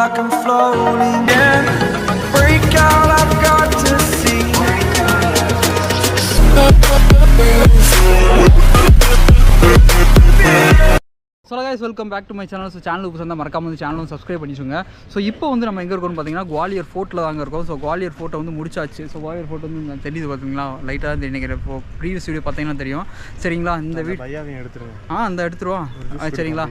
like I'm floating. Yeah, break out, I've got to see. So guys, welcome back to my channel. So channel ku sanda marakama வந்து channel subscribe பண்ணிச்சுங்க. So இப்போ வந்து நம்ம எங்க இருக்கோம்னு பாத்தீங்கன்னா குவாலியர் ஃபோர்ட்ல தாங்க இருக்கோம். So குவாலியர் ஃபோர்ட் வந்து முடிச்சாச்சு. So குவாலியர் ஃபோர்ட் வந்து தெரியுது பாத்தீங்களா? லைட்டா தான் நினைக்கிறேன். இப்போ ப்ரீவியஸ் வீடியோ பார்த்தீங்கன்னா தெரியும். சரிங்களா? இந்த பையாவையும் எடுத்துருங்க. அந்த எடுத்துருவோம். சரிங்களா?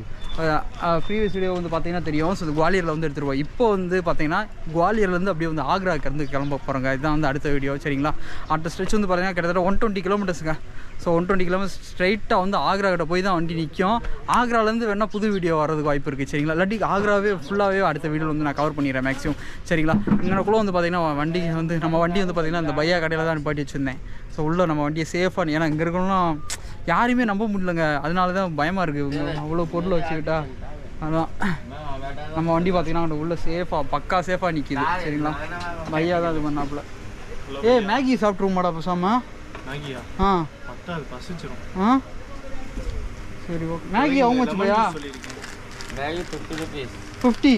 ப்ரீவியஸ் வீடியோ வந்து பார்த்தீங்கன்னா தெரியும். ஸோ குவாலியரில் வந்து எடுத்துருவோம். இப்போ வந்து பார்த்தீங்கன்னா குவாலியர்லேருந்து அப்படியே வந்து ஆக்ராக்கு வந்து கிளம்ப போகிறோங்க. இதுதான் வந்து அடுத்த வீடியோ. சரிங்களா? அடுத்த ஸ்ட்ரெச் வந்து பார்த்தீங்கன்னா கிட்டத்தட்ட 120 கிலோமீட்டர்ஸுங்க. ஸோ 120 கிலோமீட்டர் ஸ்ட்ரைட்டாக வந்து ஆக்ரா கிட்ட போய் தான் வண்டி நிற்கும். ஆக்ராலேருந்து வேணால் புது வீடியோ வரதுக்கு வாய்ப்பு இருக்குது. சரிங்களா? இல்லாட்டி ஆக்ராவே ஃபுல்லாகவே அடுத்த வீடியோ வந்து நான் கவர் பண்ணிடுறேன் மேக்ஸிமம். சரிங்களா? இங்கனக்குள்ளே வந்து பார்த்தீங்கன்னா வண்டி வந்து நம்ம வண்டி வந்து பார்த்திங்கன்னா இந்த பையா கடையில் தான் நிப்பாட்டி வச்சுருந்தேன். ஸோ உள்ளே நம்ம வண்டியை சேஃபாக, ஏன்னா இங்கே இருக்கணும் யாரையுமே நம்ப முடியலங்க. அதனால தான் பயமாக இருக்குது. அவ்வளோ பொருள் வச்சுக்கிட்டா அதான் நம்ம வண்டி பார்த்தீங்கன்னா உள்ளே சேஃபாக பக்கா சேஃபாக நிற்கிது. சரிங்களா? பையா தான் இது பண்ணாப்புல. மேகி சாப்பிட்ருவோமாடா பேசாமல்? மேகியா? பசிச்சிரும். சரி ஓகே. மேகி அவங்க வச்சு பையா? Maggi 50 rupees. 50.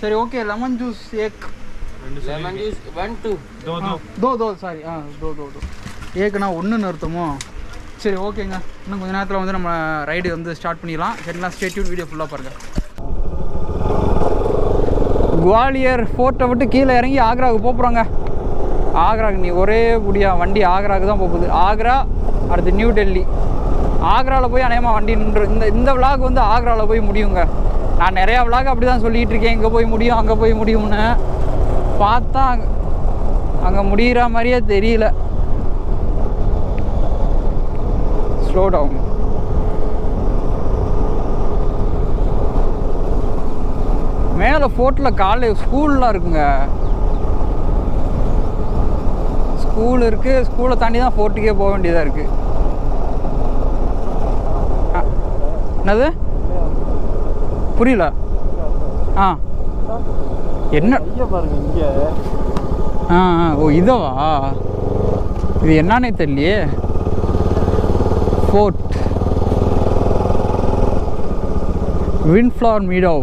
சரி ஓகே. லெமன் ஜூஸ் ஏக். Lemon juice 1 2. दो சாரி. दो ஏக்குனா ஒன்றுன்னு அர்த்தமோ? சரி ஓகேங்க. இன்னும் கொஞ்சம் நேரத்தில் வந்து நம்ம ரைடு வந்து ஸ்டார்ட் பண்ணிடலாம். சரிங்களா? ஸ்டே டியூன், வீடியோ ஃபுல்லாக பாருங்கள். குவாலியர் ஃபோர்ட்டை விட்டு கீழே இறங்கி ஆக்ராவுக்கு போகிறாங்க. ஆக்ராவுக்கு நீ ஒரே முடியா வண்டி ஆக்ராவுக்கு தான் போகுது. ஆக்ரா அடுத்து நியூ டெல்லி. ஆக்ராவில் போய் அநேகமாக வண்டி நின்று இந்த விளாக் வந்து ஆக்ராவில் போய் முடியுங்க. நான் நிறையா விளாக் அப்படி தான் சொல்லிகிட்டு இருக்கேன். இங்கே போய் முடியும் அங்கே போய் முடியும்னு பார்த்தா அங்கே முடிகிற மாதிரியே தெரியல. Slow down. மேலே ஃபோர்ட்டில் காலேஜ் ஸ்கூல்லாம் இருக்குங்க. ஸ்கூல் இருக்குது. ஸ்கூலை தாண்டி தான் ஃபோர்ட்டுக்கே போக வேண்டியதாக இருக்குது. என்னது புரியல? என்ன பாருங்க இங்கே. ஓ இதவா? இது என்னன்னே தெரியலையே. ஃபோர்ட் விண்ட்ஃப்ளவர் மீடோ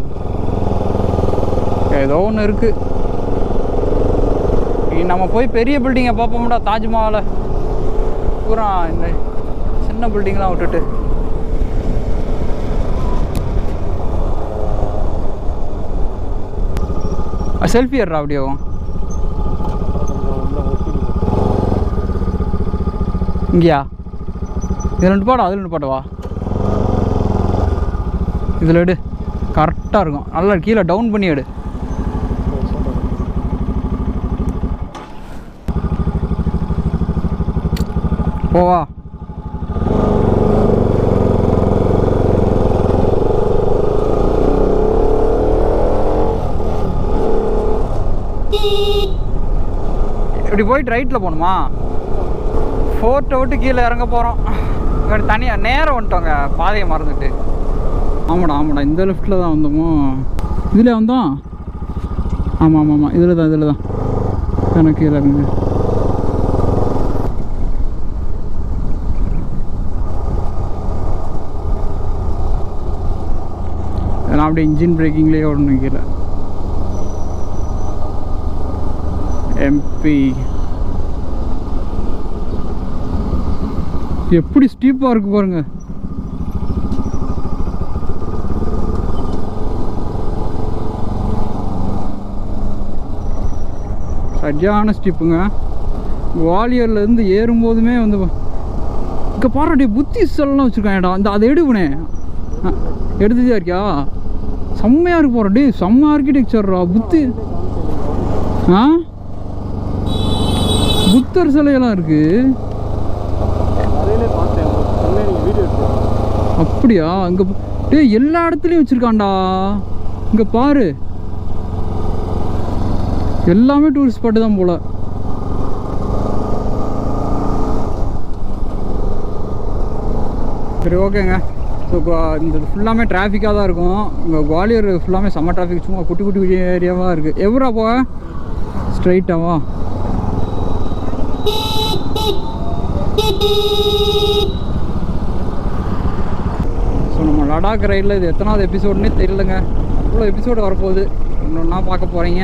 ஏதோ ஒன்று இருக்குது. நம்ம போய் பெரிய பில்டிங்கை பார்ப்போம்டா. தாஜ்மஹாலை பூரா இந்த சின்ன பில்டிங்லாம் விட்டுட்டு. செல்ஃபி ஏறா அப்படியோ? இங்கேயா? இதில் ரெண்டு பாடா அதில் ரெண்டு பாட்டவா? இதில் எடு, கரெக்டாக இருக்கும். நல்லா கீழே டவுன் பண்ணி எடு. போவா. இப்படி போயிட்டு ரைட்டில் போகணுமா? ஃபோர்ட்டை விட்டு கீழே இறங்க போகிறோம். தனியாக நேரம் வந்துட்டோங்க, பாதையை மறந்துட்டு. ஆமாடா இந்த லெஃப்ட்டில் தான் வந்தோமோ? இதில் வந்தோம். ஆமாம் இதில் தான் எனக்கு கீழே இருந்து. நான் அப்படியே இன்ஜின் பிரேக்கிங்லேயே ஓடணும் கீழே. எம்பி எப்படி ஸ்டீப்பாக இருக்கு பாருங்க. சரியான ஸ்டீப்புங்க. குவாலியர்லேருந்து ஏறும்போதுமே வந்து இங்கே பாருடைய புத்தி செல்லாம் வச்சுருக்கான் இடம். அந்த அதை எடுப்புனே எடுத்துதான் இருக்கியா? செம்மையாக இருக்கு போகிறா. செம்ம ஆர்கிடெக்சர்ரா. புத்தர் சிலையெல்லாம் இருக்கு. அப்படியா? இங்கே எல்லா இடத்துலையும் வச்சுருக்கான்டா. இங்கே பாரு, எல்லாமே டூரிஸ்ட் ஸ்பாட்டு தான் போல. சரி ஓகேங்க. ஸோ இந்த ஃபுல்லாமே டிராஃபிக்காக தான் இருக்கும். இங்கே குவாலியர் ஃபுல்லாமே செம்ம டிராஃபிக். சும்மா குட்டி ஏரியாவாக இருக்குது. எவ்வளோ போக ஸ்ட்ரைட்டாவா? ஸோ நம்ம லடாக் ரைடில் இது எத்தனாவது எபிசோடுன்னே தெரியலங்க. இவ்வளோ எபிசோடு வரப்போகுது, ஒன்று ஒன்றா பார்க்க போகிறீங்க.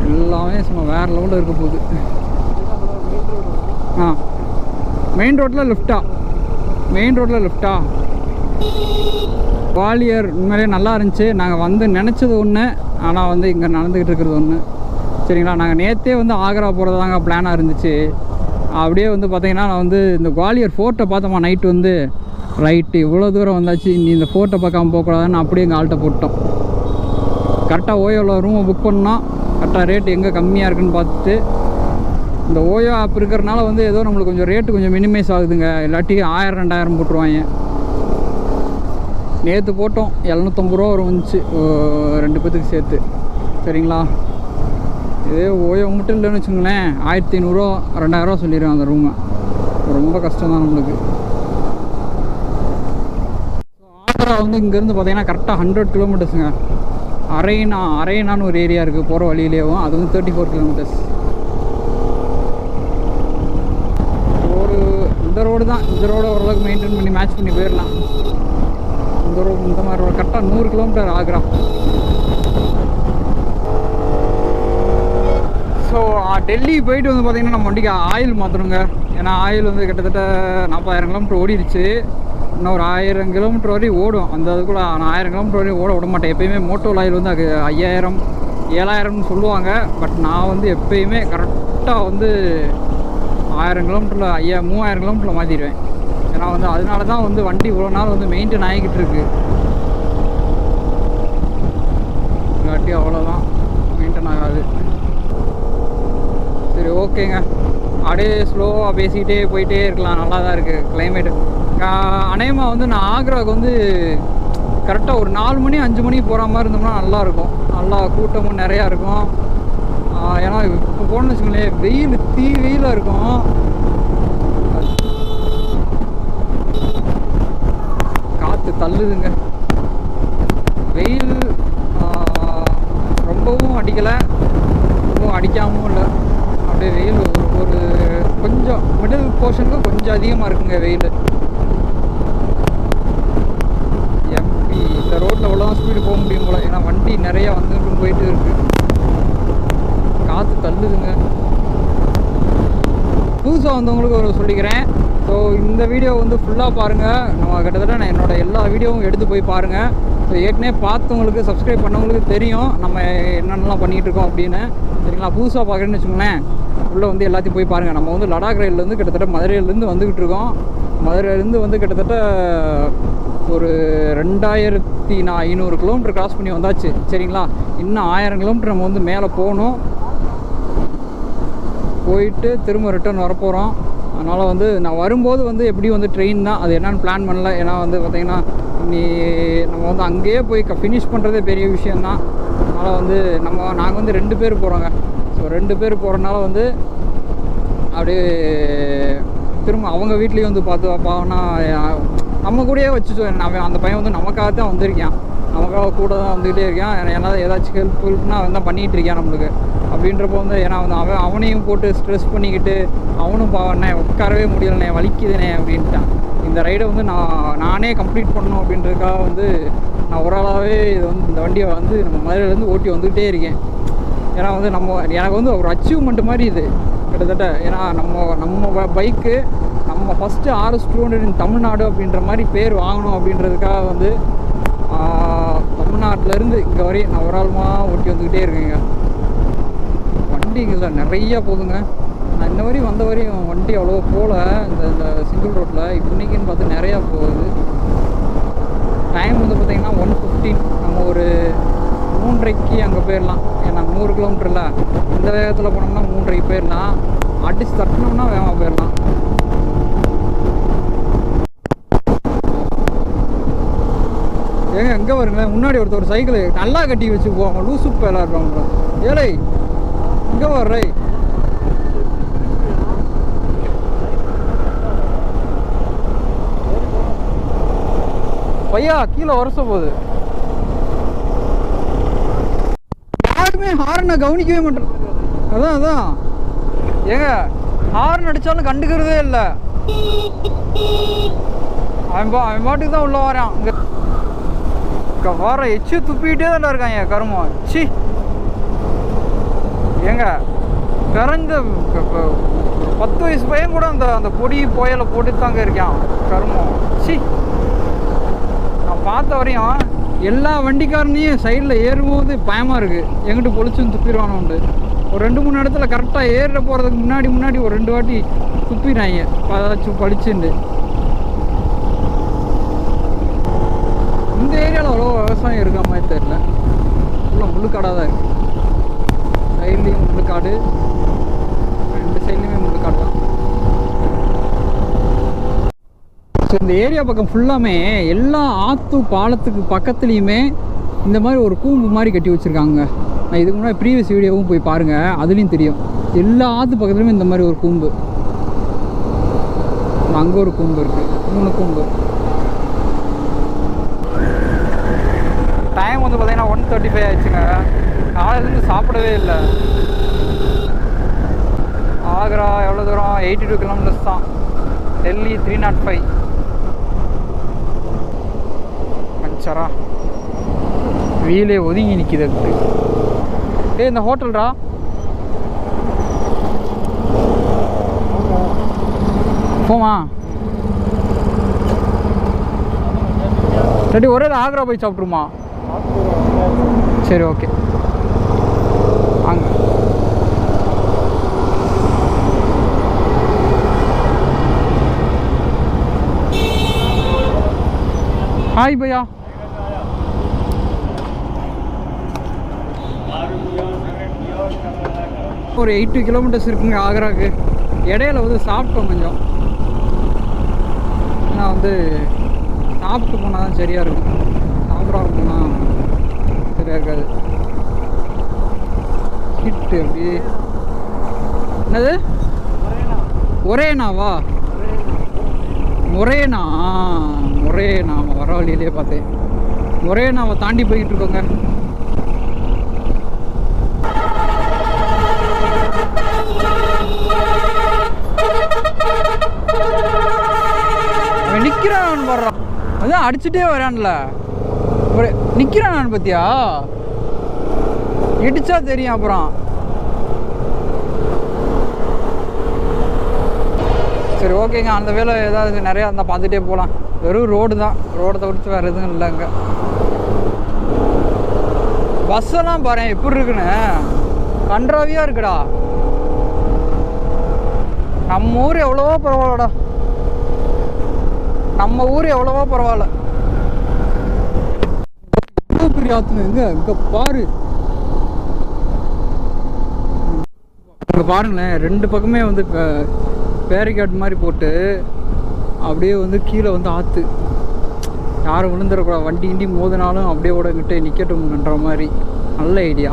எல்லாமே சும்மா வேறு லெவலில் இருக்க போகுது. மெயின் ரோட்டில் லிஃப்டா குவாலியர் உண்மையிலே நல்லா இருந்துச்சு. நாங்கள் வந்து நினச்சது ஒன்று, ஆனால் வந்து இங்கே நடந்துக்கிட்டு இருக்கிறது ஒன்று. சரிங்களா, நாங்கள் நேற்றே வந்து ஆக்ரா போகிறது தாங்க பிளானாக இருந்துச்சு. அப்படியே வந்து பார்த்திங்கன்னா நான் வந்து இந்த குவாலியர் ஃபோர்ட்டை பார்த்தோமா நைட்டு வந்து ரைட்டு இவ்வளோ தூரம் வந்தாச்சு, நீ இந்த ஃபோர்ட்டை பார்க்காம போகக்கூடாதுன்னு அப்படியே எங்கள் ஆள்கிட்ட போட்டோம். கரெக்டாக ஓயோவில் ரூமை புக் பண்ணோம். கரெக்டாக ரேட்டு எங்கே கம்மியாக இருக்குதுன்னு பார்த்துட்டு, இந்த ஓயோ ஆப் இருக்கிறனால வந்து ஏதோ நம்மளுக்கு கொஞ்சம் ரேட்டு கொஞ்சம் மினிமைஸ் ஆகுதுங்க. இல்லாட்டி 1000-2000 போட்டுருவாங்க. நேற்று போட்டோம் 750 ரூபா வரும் வந்துச்சு 2 பேத்துக்கு சேர்த்து. சரிங்களா, இதே ஓயோ மட்டும் இல்லைன்னு வச்சுங்களேன் 1500 2000 சொல்லிடுவேன் அந்த ரூமை. ரொம்ப கஷ்டம் தான் நம்மளுக்கு. ஆக்ரா வந்து இங்கேருந்து பார்த்தீங்கன்னா கரெக்டாக 100 கிலோமீட்டர்ஸுங்க. அரைனான்னு ஒரு ஏரியா இருக்குது போகிற வழியிலேயும், அது வந்து 34 கிலோமீட்டர்ஸ். இந்த ரோடு தான், இந்த ரோடு ஓரளவுக்கு மெயின்டைன் பண்ணி மேட்ச் பண்ணி போயிடலாம். இந்த மாதிரி ரோடு கரெக்டாக 100 கிலோமீட்டர் ஆக்ரா. ஸோ டெல்லி போயிட்டு வந்து பார்த்திங்கன்னா நம்ம வண்டிக்கு ஆயில் மாற்றணுங்க. ஏன்னா ஆயில் வந்து கிட்டத்தட்ட 40,000 கிலோமீட்டர் ஓடிடுச்சு. இன்னும் ஒரு 1000 கிலோமீட்டர் வரையும் ஓடும். அந்த அதுக்குள்ள நான் 1000 கிலோமீட்டர் வரையும் ஓட விட மாட்டேன். எப்போயுமே மோட்டோல் ஆயில் வந்து அது 5000-7000 சொல்லுவாங்க. பட் நான் வந்து எப்போயுமே கரெக்டாக வந்து 1000 கிலோமீட்டரில் 3000 கிலோமீட்டரில் மாற்றிடுவேன். ஏன்னா வந்து அதனால தான் வந்து வண்டி இவ்வளோ நாள் வந்து மெயின்டைன் ஆகிக்கிட்டு இருக்கு. இல்லாட்டி அவ்வளோதான் மெயின்டைன் ஆகாது. சரி ஓகேங்க, அப்படியே ஸ்லோவாக பேசிக்கிட்டே போயிட்டே இருக்கலாம். நல்லா தான் இருக்குது கிளைமேட்டு. அநேகமாக வந்து நான் ஆக்ராவுக்கு வந்து கரெக்டாக ஒரு 4 மணி 5 மணிக்கு போகிற மாதிரி இருந்தோம்னா நல்லாயிருக்கும். நல்லா கூட்டமும் நிறையா இருக்கும். ஏன்னா இப்போ போகணுன்னு வச்சுக்கோங்களேன், வெயிலாக இருக்கும். காற்று தள்ளுதுங்க. வெயில் ரொம்பவும் அடிக்கலை, ரொம்பவும் அடிக்காமவும் இல்லை. அப்படியே வெயில் ஒரு கொஞ்சம் மிடில் போர்ஷனுக்கு கொஞ்சம் அதிகமாக இருக்குங்க வெயில். எம்பி இந்த ரோட்டில் அவ்வளோதான் ஸ்பீடு போக முடியும் போல். ஏன்னா வண்டி நிறையா வந்துட்டு போயிட்டு இருக்குது. காற்று தள்ளுதுங்க. புதுசாக வந்தவங்களுக்கு ஒரு சொல்லிக்கிறேன். ஸோ இந்த வீடியோ வந்து ஃபுல்லாக பாருங்கள். நம்ம கிட்டத்தட்ட நான் என்னோடய எல்லா வீடியோவும் எடுத்து போய் பாருங்கள். ஸோ ஏற்கனவே பார்த்தவங்களுக்கு சப்ஸ்கிரைப் பண்ணவங்களுக்கு தெரியும் நம்ம என்னென்னலாம் பண்ணிகிட்டு இருக்கோம் அப்படின்னு. சரிங்களா, புதுசாக பார்க்குறேன்னு வச்சுக்கோங்களேன், உள்ளே வந்து எல்லாத்தையும் போய் பாருங்கள். நம்ம வந்து லடாக் ரயிலேருந்து கிட்டத்தட்ட மதுரையிலேருந்து வந்துக்கிட்டு இருக்கோம். மதுரையிலேருந்து வந்து கிட்டத்தட்ட ஒரு 2500 கிலோமீட்டர் கிராஸ் பண்ணி வந்தாச்சு. சரிங்களா, இன்னும் 1000 கிலோமீட்டர் நம்ம வந்து மேலே போகணும். போயிட்டு திரும்ப ரிட்டர்ன் வரப்போகிறோம். அதனால் வந்து நான் வரும்போது வந்து எப்படி வந்து ட்ரெயின் தான், அது என்னென்னு பிளான் பண்ணல. ஏன்னா வந்து பார்த்திங்கன்னா நம்ம வந்து அங்கேயே போய் ஃபினிஷ் பண்ணுறதே பெரிய விஷயந்தான். அதனால் வந்து நாங்கள் வந்து 2 பேர் போகிறோங்க. ஸோ 2 பேர் போகிறனால வந்து அப்படியே திரும்ப அவங்க வீட்லேயும் வந்து பார்த்துனா நம்ம கூடயே வச்சு அந்த பையன் வந்து நமக்காக தான் வந்திருக்கான், நமக்காக கூட தான் வந்துக்கிட்டே இருக்கான். ஏன்னா ஏதாச்சும் ஹெல்ப்ஃபுல்னா அவன் தான் பண்ணிகிட்டு இருக்கான் நம்மளுக்கு. அப்படின்றப்போ வந்து ஏன்னா வந்து அவனையும் போட்டு ஸ்ட்ரெஸ் பண்ணிக்கிட்டு அவனும் பாவண்ணே உட்காரவே முடியலண்ணே வலிக்குதுண்ணே அப்படின்ட்டான். இந்த ரைடை வந்து நானே கம்ப்ளீட் பண்ணணும் அப்படின்றதுக்காக வந்து நான் ஒரு ஆளாகவே இது வந்து இந்த வண்டியை வந்து நம்ம மதுரையிலேருந்து ஓட்டி வந்துக்கிட்டே இருக்கேன். ஏன்னா வந்து எனக்கு வந்து ஒரு அச்சீவ்மெண்ட் மாதிரி இது கிட்டத்தட்ட. ஏன்னா நம்ம பைக்கு நம்ம ஃபஸ்ட்டு RS200 இன் தமிழ்நாடு அப்படின்ற மாதிரி பேர் வாங்கணும் அப்படின்றதுக்காக வந்து தமிழ்நாட்டிலேருந்து இங்கே வரையும் நான் ஒரு ஆளுமாக ஓட்டி வந்துக்கிட்டே இருக்கேங்க. வண்டிங்களில் நிறையா போகுதுங்க. நான் இன்ன வரையும் வந்த வரையும் வண்டி அவ்வளோ போகல இந்த சிங்கிள் ரோட்டில். இன்னைக்குன்னு பார்த்து நிறையா போகுது. டைம் வந்து பார்த்திங்கன்னா 1:15. நம்ம ஒரு 3:30 அங்கே போயிடலாம். ஏன்னா 100 கிலோமீட்டரில் இந்த வேகத்தில் போனோம்னா 3:30 போயிடலாம். அடிச்சு தட்டினோம்னா வேகமாக போயிடலாம். ஏங்க எங்கே வருங்களேன், முன்னாடி ஒருத்தர் சைக்கிள் நல்லா கட்டி வச்சு போவாங்க, லூசு பேலாக இருப்பாங்க. ஏழை இங்கே வர்றே பையா கீழே உரச போகுது. யாருமே ஹார்னை கவனிக்கவே மாட்டேன். அதான் ஏங்க ஹார்ன் அடித்தாலும் கண்டுக்கிறதே இல்லை. அவன் பாட்டுக்கு தான் உள்ளே வரான். இங்கே வர எச்சு துப்பிக்கிட்டே தானே இருக்காங்க கருமம். சி ஏங்க பிறந்த 10 வயசு பையன் கூட அந்த பொடி புயலை போட்டு தாங்க இருக்கான் கருமம். சி நான் பார்த்த வரையும் எல்லா வண்டிக்காரனையும் சைடில் ஏறும்போது பயமாக இருக்குது, எங்கிட்ட பொழிச்சுன்னு துப்பிடுவானோண்டு. ஒரு 2-3 இடத்துல கரெக்டாக ஏற போகிறதுக்கு முன்னாடி ஒரு 2 வாட்டி துப்பிடுறாங்க ஏதாச்சும் படிச்சுண்டு. இந்த ஏரியாவில் அவ்வளோ விவசாயம் இருக்க மாதிரி தெரியல, ஃபுல்லாக முள்ளுக்காடாக தான் இருக்குது. சைட்லேயும் முள்ளுக்காடு, 2 சைட்லேயுமே முள்ளுக்காடு தான். ஸோ இந்த ஏரியா பக்கம் ஃபுல்லாமே எல்லா ஆற்று பாலத்துக்கு பக்கத்துலேயுமே இந்த மாதிரி ஒரு கூம்பு மாதிரி கட்டி வச்சுருக்காங்க. நான் இதுக்கு முன்னாடி ப்ரீவியஸ் வீடியோவும் போய் பாருங்கள், அதுலேயும் தெரியும். எல்லா ஆற்று பக்கத்துலேயுமே இந்த மாதிரி ஒரு கூம்பு. அங்கே ஒரு கூம்பு இருக்குது, 3 கூம்பு. டைம் வந்து பார்த்தீங்கன்னா 1:35 ஆயிடுச்சுங்க. காலையிலேருந்து சாப்பிடவே இல்லை. ஆக்ரா எவ்வளோ தூரம்? 82 கிலோமீட்டர்ஸ் தான். டெல்லி 305. பஞ்சரா வீலே ஒதுங்கி நிற்கிது. இந்த ஹோட்டல்ரா போமா சரி, ஒரே ஆக்ரா போய் சாப்பிட்ருமா? சரி ஓகே. அங்கே ஹாய் பையா. ஒரு 80 கிலோமீட்டர்ஸ் இருக்குங்க ஆக்ராவுக்கு. இடையில வந்து சாப்பிட்டோம் கொஞ்சம். நான் வந்து சாப்பிட்டு போனால் தான் சரியாக இருக்கும், சாப்பிடாம போனால் சரியாக இருக்காது. ஹிட்டு அப்படி என்னது? ஒரேனாவா? முரேனா வர வழியிலே பார்த்தேன். முரேனாவை தாண்டி போய்கிட்டு இருக்கோங்க. நிற்கிறான் வர்றான், அதான் அடிச்சுட்டே வரான்ல. ஒரு நிற்கிறான் பத்தியா, இடிச்சா தெரியும். அப்புறம் சரி ஓகேங்க, அந்த வேலை ஏதாவது நிறையா இருந்தால் பார்த்துட்டே போகலாம். வெறும் ரோடு தான், ரோடை தவிர்த்து வேறு எதுவும் இல்லைங்க. பஸ்ஸெல்லாம் பாரு எப்படி இருக்குன்னு, கன்றாவியாக இருக்குடா. நம்ம ஊர் எவ்வளவோ பரவாயில்லடா, நம்ம ஊர் எவ்வளவோ பரவாயில்ல. பெரிய ஆத்துங்க இங்கே பாரு, இங்கே பாருங்களேன். 2 பக்கமே வந்து பேரிகார்டு மாதிரி போட்டு அப்படியே வந்து கீழே வந்து ஆற்று. யாரும் விழுந்துடக்கூடாது, வண்டி கிண்டி மோதினாலும் அப்படியே கூட கிட்டே நிற்கட்டும்ன்ற மாதிரி. நல்ல ஐடியா.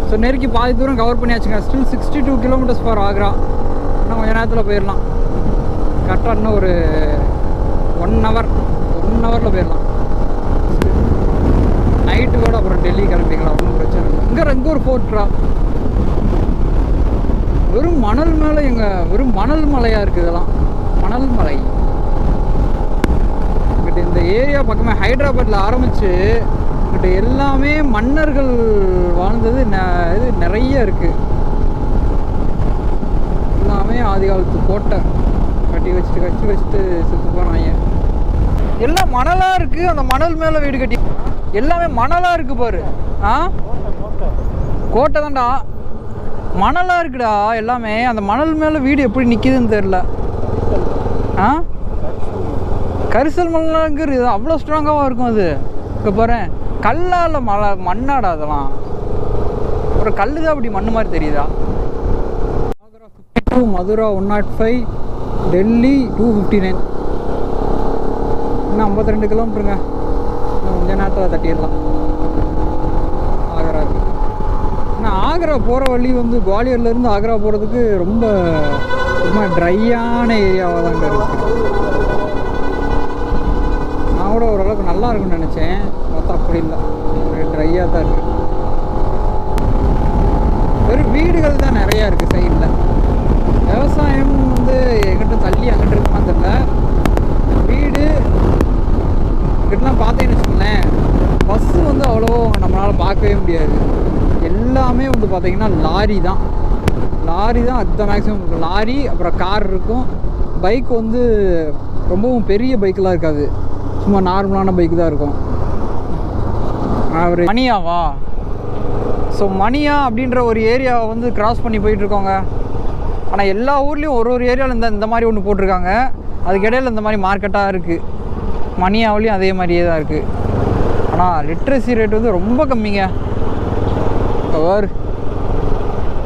ஸோ நெருக்கி பாதி தூரம் கவர் பண்ணியாச்சுங்க. Still 62 kilometres for Agra. இன்னும் கொஞ்சம் நேரத்தில் போயிடலாம். கரெக்டாக இன்னும் ஒரு 1 ஹவரில் போயிடலாம். நைட்டு கூட அப்புறம் டெல்லி கிளம்பிக்கலாம், ஒன்றும் பிரச்சனை இல்லை. இங்கே ஒரு ஃபோர்ட்ரா, வெறும் மணல் மேலே, வெறும் மணல் மலையாக இருக்குது. இதெல்லாம் மணல் மலை. இங்கிட்ட இந்த ஏரியா பக்கமே ஹைதராபாத்தில் ஆரம்பித்து இங்கிட்ட எல்லாமே மன்னர்கள் வாழ்ந்தது இது நிறைய இருக்குது. எல்லாமே ஆதி காலத்து கோட்டை கட்டி வச்சுட்டு செத்து போனாங்க. எல்லாம் மணலாக இருக்குது. அந்த மணல் மேலே வீடு கட்டி எல்லாமே மணலாக இருக்குது பாரு. கோட்டை தான்டா, மணலாக இருக்குடா எல்லாமே. அந்த மணல் மேலே வீடு எப்படி நிற்கிதுன்னு தெரில. கரிசல் மணலாங்கிறது அவ்வளோ ஸ்ட்ராங்காகவும் இருக்கும் அது. இங்கே பாரு, கல்லால் மண்ணாடா அதெல்லாம். அப்புறம் கல் தான் அப்படி மண் மாதிரி தெரியுதா. ஆக்ரா 52, மதுரா 105, டெல்லி 259. இன்னும் 52 கிலோமீட்டருங்க. இன்னும் கொஞ்ச நேரத்தில் தட்டிடலாம் ஆக்ராவுக்கு. ஆனால் ஆக்ரா போகிற வழி வந்து குவாலியர்லேருந்து ஆக்ரா போகிறதுக்கு ரொம்ப ட்ரையான ஏரியாவாக தாங்க இருக்குது. நான் கூட ஓரளவுக்கு நல்லா இருக்குன்னு நினச்சேன், மொத்தம் அப்படி இல்லை, ட்ரையாக தான் இருக்குது. வெறும் வீடுகள் தான் நிறையா இருக்குது சைடில். விவசாயம் வந்து எங்கிட்ட தள்ளி அங்கிட்ட இருக்குமா தெரியல. வீடு பார்த்தீங்கன்னா லாரி தான் அதுதான் மேக்ஸிமம் இருக்கும். லாரி அப்புறம் கார் இருக்கும். பைக் வந்து ரொம்பவும் பெரிய பைக்கெலாம் இருக்காது, சும்மா நார்மலான பைக் தான் இருக்கும். அவர் மணியாவா? ஸோ மணியா அப்படின்ற ஒரு ஏரியாவை வந்து கிராஸ் பண்ணி போயிட்டுருக்கோங்க. ஆனால் எல்லா ஊர்லேயும் ஒரு ஏரியாவில் இந்த மாதிரி ஒன்று போட்டிருக்காங்க. அதுக்கு இடையில இந்த மாதிரி மார்க்கெட்டாக இருக்குது. மணியாவிலையும் அதே மாதிரியே தான் இருக்குது. ஆனால் லிட்ரஸி ரேட் வந்து ரொம்ப கம்மிங்க.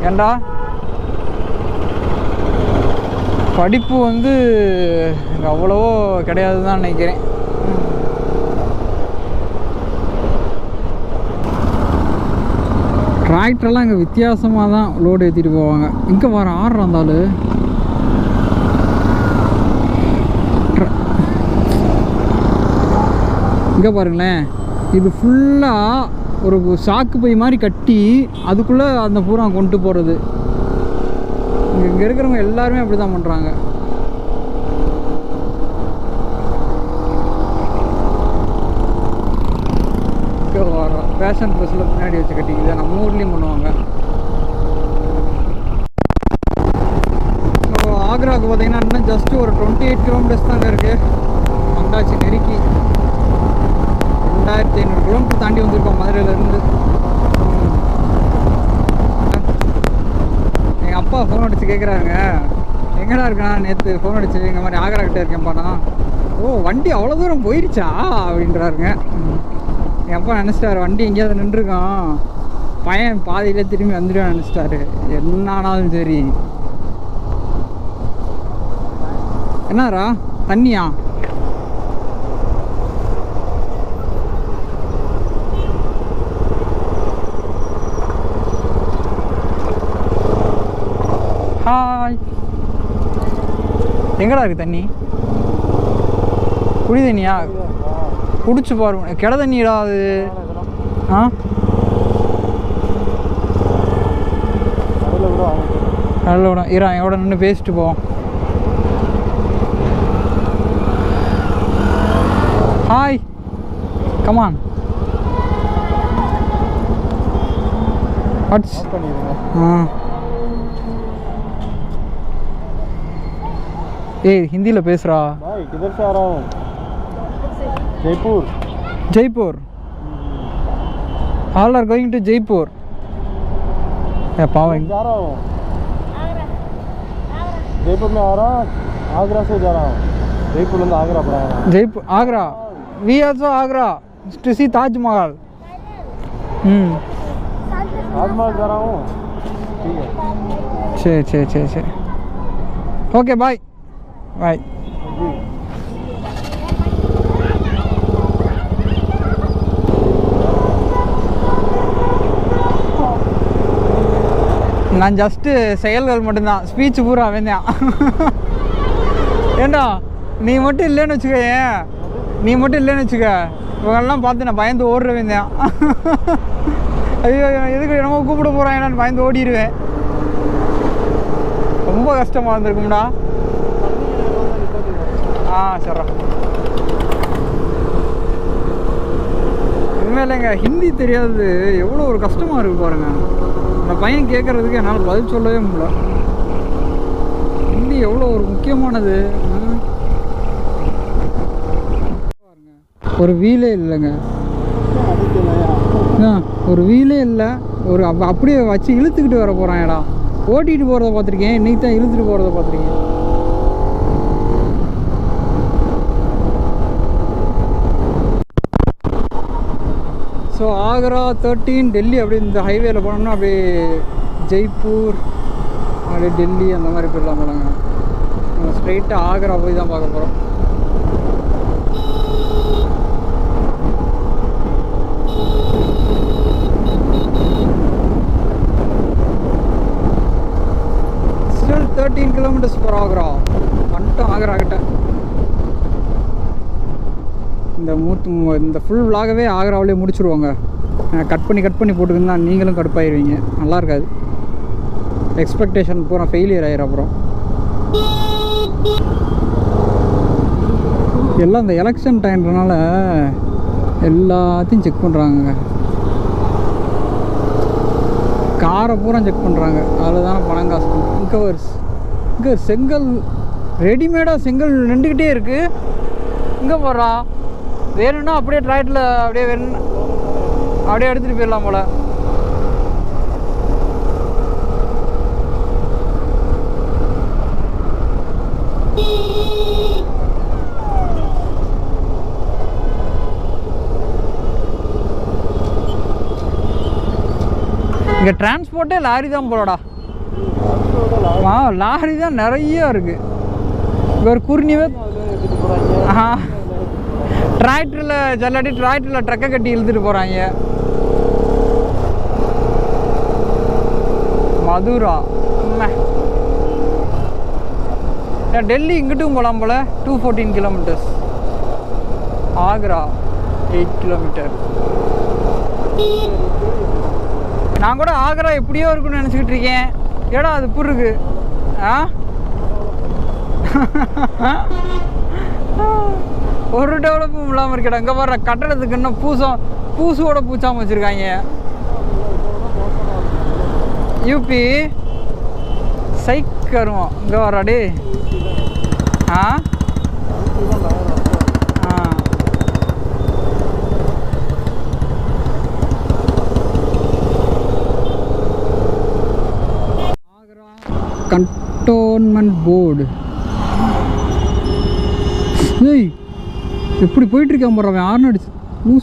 ஏண்டா படிப்பு வந்து அவ்வளவோ கிடையாது தான் நினைக்கிறேன். டிராக்டர்லாம் இங்கே வித்தியாசமாக தான் லோடு ஏற்றிட்டு போவாங்க. இங்கே வர ஆர்டர் இருந்தாலும் இங்கே பாருங்களேன், இது ஃபுல்லாக ஒரு சாக்கு பை மாதிரி கட்டி அதுக்குள்ளே அந்த பூரா கொண்டு போகிறது. இங்கே இருக்கிறவங்க எல்லாருமே அப்படி தான் பண்ணுறாங்க. ஃபேஷன் ட்ரெஸ்ஸில் பின்னாடி வச்சு கட்டிக்குது. நம்ம ஊர்லேயும் பண்ணுவாங்க. ஸோ ஆக்ராவுக்கு பார்த்தீங்கன்னா இன்னும் ஜஸ்ட் ஒரு 28 கிலோமீட்டர்ஸ் தாங்க இருக்குது. வந்தாச்சு நெருக்கி 2500 கிலோமீட்டர் தாண்டி வந்திருக்கோம் மதுரையிலேருந்து. எங்கள் அப்பா ஃபோன் அடித்து கேட்குறாங்க, எங்கடா இருக்கா? நேற்று ஃபோன் அடிச்சு இந்த மாதிரி ஆக்ரா கிட்டே இருக்கேன்ப்பாண்ணா. ஓ வண்டி அவ்வளோ தூரம் போயிடுச்சா அப்படின்றாருங்க. என் அப்பா நினச்சிட்டாரு வண்டி எங்கேயாவது நின்றுருக்கான், பையன் பாதியிலே திரும்பி வந்துடுவேன் நினச்சிட்டாரு. என்ன ஆனாலும் சரி. என்னரா தண்ணியா? ஹாய். எங்கடா இருக்குது தண்ணி? குடி தண்ணியா? குடிச்சு பாருங்க. கிட தண்ணிடா அது. ஆ அதில் விட இரா எவ்வளோ நின்று பேசிட்டு போவோம். Hi come on. வாட்ஸ் ஏய் ஹிந்தியில் பேசுகிறா. Jaipur all are going to Jaipur. पावन जा रहा हूँ जयपुर में आ रहा हूँ. आगरा से जा रहा हूँ. जयपुर में आगरा पड़ा है. Jaipur Agra. we also Agra to see Taj Mahal. Taj Mahal जा रहा हूँ. ठीक है. छे ओके बाय बाय. நான் ஜஸ்ட்டு செயல்கள் மட்டும்தான், ஸ்பீச் பூரா வேந்தான். ஏண்டா நீ மட்டும் இல்லைன்னு வச்சுக்க, இவங்கெல்லாம் பார்த்து நான் பயந்து ஓடுற வேந்தான். ஐயோ எதுக்கு என்னமோ கூப்பிட போகிறான் நான் பயந்து ஓடிடுவேன். ரொம்ப கஷ்டமாக இருந்திருக்கும்டா. சரிடா. உண்மையிலேங்க ஹிந்தி தெரியாது எவ்வளோ ஒரு கஷ்டமாக இருக்குது பாருங்கள். அந்த பையன் கேட்குறதுக்கு என்னால் பதில் சொல்லவே முடியல. ஹிந்தி எவ்வளோ ஒரு முக்கியமானது. ஒரு வீலே இல்லைங்க, ஒரு வீலே இல்லை. ஒரு அப்படியே வச்சு இழுத்துக்கிட்டு வர போகிறான். ஏடா ஓட்டிகிட்டு போகிறத பார்த்துருக்கேன், இன்றைக்கி தான் இழுத்துட்டு போகிறத பார்த்துருக்கேன். ஸோ ஆக்ரா 13 டெல்லி அப்படி இந்த ஹைவேல போனோம்னா அப்படியே ஜெய்ப்பூர் அப்படியே டெல்லி அந்த மாதிரி போயிடலாம் போனாங்க. நம்ம ஸ்ட்ரெயிட்டாக ஆக்ரா போய் தான் பார்க்க போகிறோம். Still 13 kilometres for Agra. வந்துட்டோம் ஆக்ரா கிட்ட. இந்த ஃபுல் விலாகவே ஆக்ராவிலே முடிச்சுருவாங்க. கட் பண்ணி போட்டுக்கிங்கன்னா நீங்களும் கடுப்பாயிருவீங்க, நல்லா இருக்காது. எக்ஸ்பெக்டேஷன் பூரா ஃபெயிலியர் ஆயிரும். அப்புறம் எல்லாம் இந்த எலெக்ஷன் டைம்ன்றனால எல்லாத்தையும் செக் பண்ணுறாங்க. காரை பூரா செக் பண்ணுறாங்க. அதில் தானே பணம் காசு கவர்ஸ். இங்கே செங்கல் ரெடிமேடாக செங்கல் நின்றுக்கிட்டே இருக்குது. இங்கே போடுறா வேணும்னா அப்படியே ட்ராக்டரில் அப்படியே வேணும்னா அப்படியே எடுத்துகிட்டு போயிடலாம் போல். இங்கே டிரான்ஸ்போர்ட்டே லாரி தான் போலடா. லாரி தான் நிறைய இருக்குது. இங்கே ஒரு குறுநிவே டிராக்டரில் ஜல்லாட்டி டிராக்டரில் ட்ரக்கை கட்டி இழுத்துட்டு போகிறாங்க. மதுரா டெல்லி இங்கிட்டும் போகலாம் போல். 214 கிலோமீட்டர்ஸ். ஆக்ரா 8 கிலோமீட்டர். நான் கூட ஆக்ரா எப்படியோ இருக்குன்னு நினச்சிக்கிட்டு இருக்கேன். ஏடா அது புர் இருக்கு. ஒரு டெவலப்பும் இல்லாமல் இருக்கடா. இங்கே வர்ற கட்டடத்துக்கு இன்னும் பூசோட பூச்சாமல் வச்சுருக்காங்க. யூபி சைக்கருவோம் இங்கே வர்றாடே. Cantonment board. ஏய் எப்படி போயிட்டுருக்கான் போடுறான் அவன். ஆர்ன் அடிச்சு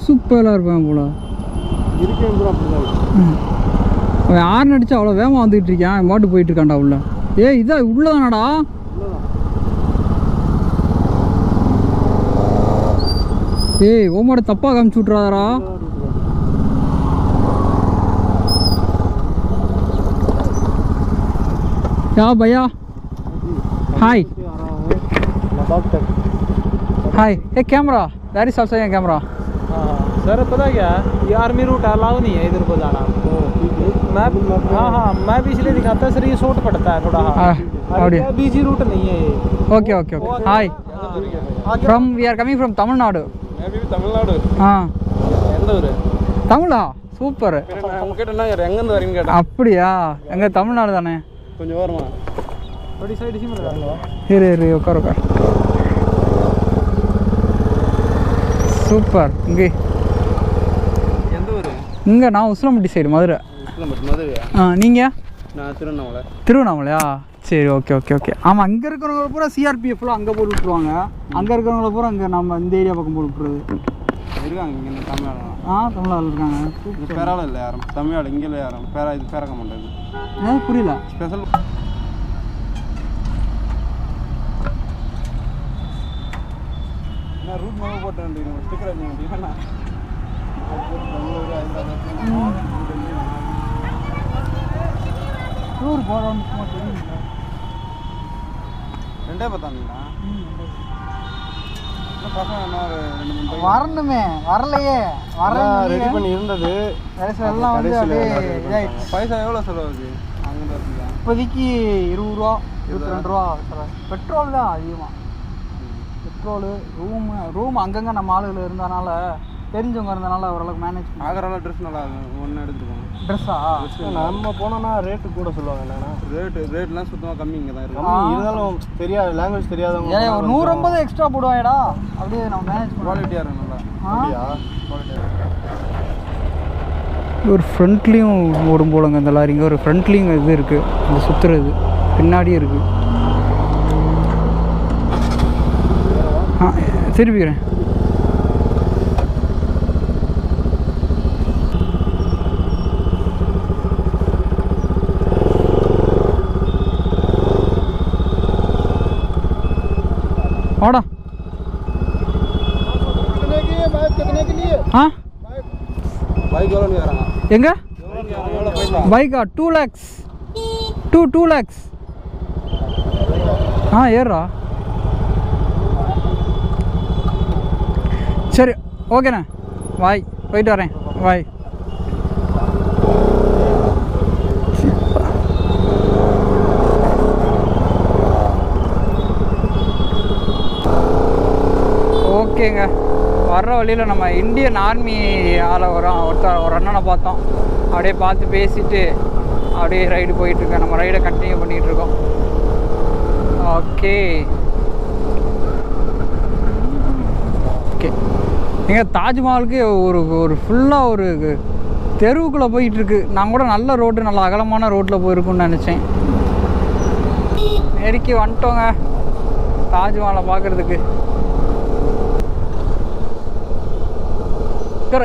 சூப்பராக இருப்பான் போல. அவன் ஆர்ன் அடிச்சு அவ்வளோ வேகமாக வந்துக்கிட்டு இருக்கான். அவன் பாட்டு போயிட்டுருக்கான்டா உள்ள. ஏய் இதான் உள்ளதானடா. ஏய் ஓமாட தப்பாக காமிச்சு விட்றாரா. क्या भैया हाय हाय एक कैमरा वेरी साफ सही है कैमरा. सर पता क्या ये आर्मी रूट अलाउ नहीं है इधर को जाना. मैप हाँ मैप इसलिए दिखाता है सर. ये शॉर्ट पड़ता है थोड़ा. बीजी रूट नहीं है ये. Okay okay okay hi from we are coming from Tamil Nadu. Tamil Nadu हाँ எந்த ஊர்? தமிழா சூப்பர். அவங்க கேட்டேன்னா எங்கேருந்து வரீங்கன்னு கேட்டேன். அப்படியா எங்கள் தமிழ்நாடு தானே. கொஞ்சம் வருமா அப்படி சைடு இரு உட்கார் உட்கார். சூப்பர். இங்கே எந்த ஊர்? இங்கே நான் உசிலம்பட்டி சைடு மதுரை. மதுரையா? நீங்கள்? நான் திருவண்ணாமலை. திருவண்ணாமலையா? சரி ஓகே ஓகே ஓகே. ஆமாம் அங்கே இருக்கிறவங்க பூரா சிஆர்பிஎஃப்லாம் அங்கே போட்டு விட்ருவாங்க. அங்கே இருக்கிறவங்கள பூரா அங்கே நம்ம இந்த ஏரியா பக்கம் போட்டு விட்ருது. இருக்காங்க இங்கே தமிழ்நாடு. தமிழ்நாடு இருக்காங்க. பேரால இல்லை யாரும் தமிழ்நாடு இங்கே இல்லை யாரும் இது பேரக்க மாட்டேங்குது. புரியல. ஸ்பெஷல் நான் ரூட் மேலே போட்டேன். ஸ்டிக்கர் வச்சுங்க. டூர் போகிறோம்னு சும்மா தெரியுங்களா? 2 பார்த்தாங்களா? வரணுமே வரலையே. வர ரெடி பண்ணி இருந்தது எல்லாம் வந்து அப்படியே பைசா எவ்வளோ செலவுது? அங்கே இப்போதைக்கு 20 ரூபா 22 ரூபா செலவு. பெட்ரோல் தான் அதிகமாக. பெட்ரோலு ரூம் அங்கங்கே நம்ம ஆளுகள் இருந்தனால தெரிஞ்சவங்க இருந்தனால ஓரளவுக்கு மேனேஜ் பண்ணி. ஆகரால ட்ரெஸ் நல்லா ஒன்று எடுத்துருக்கோம். ட்ரெஸ்ஸா நம்ம போனோம்னா ரேட்டு கூட சொல்லுவாங்க. என்னன்னா ரேட்லாம் சுத்தமாக கம்மி இங்கே தான் இருக்கும். இருந்தாலும் தெரியாது லாங்குவேஜ் தெரியாதவங்க ஒரு 150 எக்ஸ்ட்ரா போடுவாங்கடா. அப்படியே நம்ம மேனேஜ் குவாலிட்டியாக இருக்கும். நல்லா ஒரு ஃப்ரண்ட்லேயும் ஓடும் போலங்க இந்த லாரிங்க. ஒரு ஃப்ரண்ட்லேயும் இது இருக்குது. இந்த சுற்றுறது பின்னாடியே இருக்குது. திருப்பிக்கிறேன். ஆடா பைக் எவ்வளோ வராங்க? எங்க பைக்கா? 2 lakhs 2 lakhs. ஏறா. சரி ஓகேண்ணா பாய். போயிட்டு வரேன் பாய். ஓகேங்க. வர்ற வழியில் நம்ம இந்தியன் ஆர்மி ஆளை ஒரு அண்ணனை பார்த்தோம். அப்படியே பார்த்து பேசிட்டு அப்படியே ரைடு போயிட்டுருக்கேன். நம்ம ரைடை கண்டினியூ பண்ணிகிட்ருக்கோம். Okay okay. எங்கள் தாஜ்மஹாலுக்கு ஒரு ஃபுல்லாக ஒரு தெருவுக்குள்ளே போயிட்டுருக்கு. நான் கூட நல்ல ரோடு, நல்ல அகலமான ரோட்டில் போயிருக்குன்னு நினச்சேன். நெருக்கி வந்துட்டோங்க தாஜ்மஹாலை பார்க்குறதுக்கு.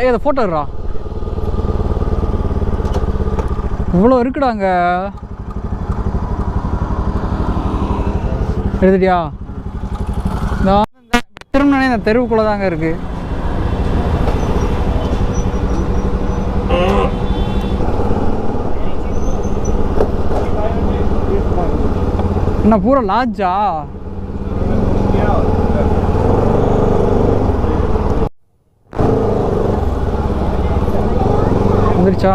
ஏதோ ஃபோட்டோ இருறா, இவ்வளோ இருக்குடாங்க. எடுத்துட்டியா? திரும்பினே இந்த தெருவுக்குள்ளே தாங்க இருக்கு. என்ன பூரா லாட்ஜா? வந்துருச்சா?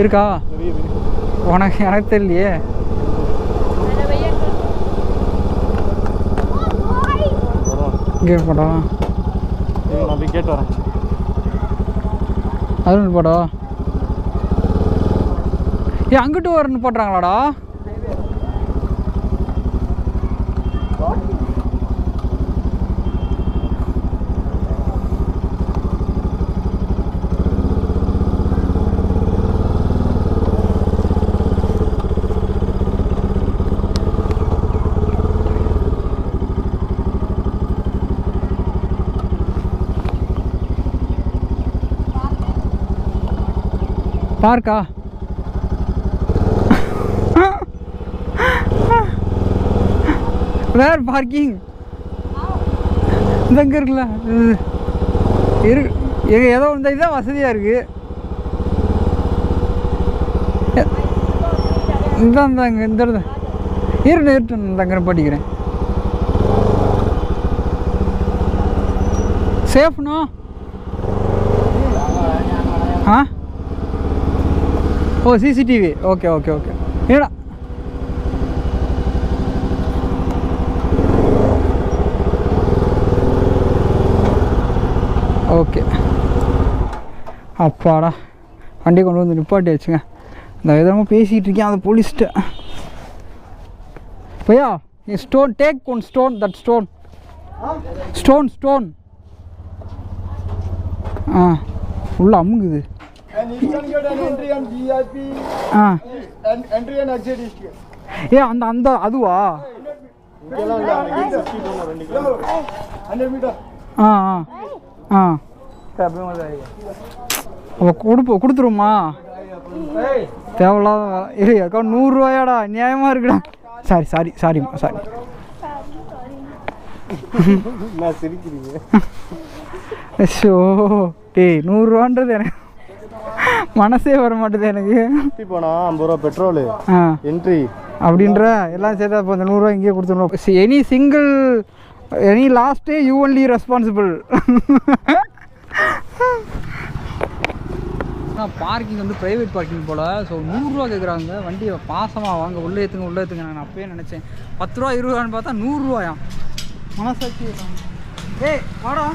இருக்கா உனக்கு? எனக்கு தெரியலையே. இங்கே போடா, நான் கேட்டு வரேன். அது போடா. ஏன் அங்கிட்டு வரன்னு போட்டுறாங்களாடா? பார்க்கா? வேர் பார்க்கிங் இந்த இங்கே இருக்குல்ல எங்க ஏதோ இந்த இதுதான் வசதியாக இருக்குது. இந்தாங்க இந்த இடத்துல இருட்டு இந்தாங்க படிக்கிறேன். சேஃப்ண்ணா? ஆ ஓ சிசிடிவி. Okay okay okay. ஏடா ஓகே. அப்பாடா வண்டி கொண்டு வந்து நிப்பாட்டி வச்சுங்க. இந்த விதமாக பேசிகிட்டு இருக்கேன் அந்த போலீஸ்கிட்ட. பையா நீ stone take one stone, that stone stone. ஆ உள்ள அமுங்குது. And Eastern Gate and entry and VIP and entry and exit is here. ஏ அந்த அதுவா? 100 meter. ஆ ஆ அப்போ கொடுத்துருமா? தேவையில்லாத இல்லை அக்கௌண்ட் 100 ரூபாயாடா, நியாயமாக இருக்குடா. சாரிம்மா சாரி. நான் சிரிக்கிறீங்க. ஷோ டேய் 100 ரூபான்றது எனக்கு மனசே வர மாட்டேது எனக்கு. போனா 50 ரூபா பெட்ரோலு என்ட்ரி அப்படின்ற எல்லாம் சேர்த்து அப்போ அந்த 100 ரூபா இங்கேயே கொடுத்துருவோம். Any last day you only responsible. Parking வந்து ப்ரைவேட் பார்க்கிங் போல். ஸோ 100 ரூபா கேட்குறாங்க. வண்டியை பாசமாக வாங்க உள்ளே ஏற்றுங்க. நான் அப்பயே நினச்சேன் 10 ரூபா 20 ரூபான்னு பார்த்தா 100 ரூபாயா? மனசாட்சி. ஏய் வாடா.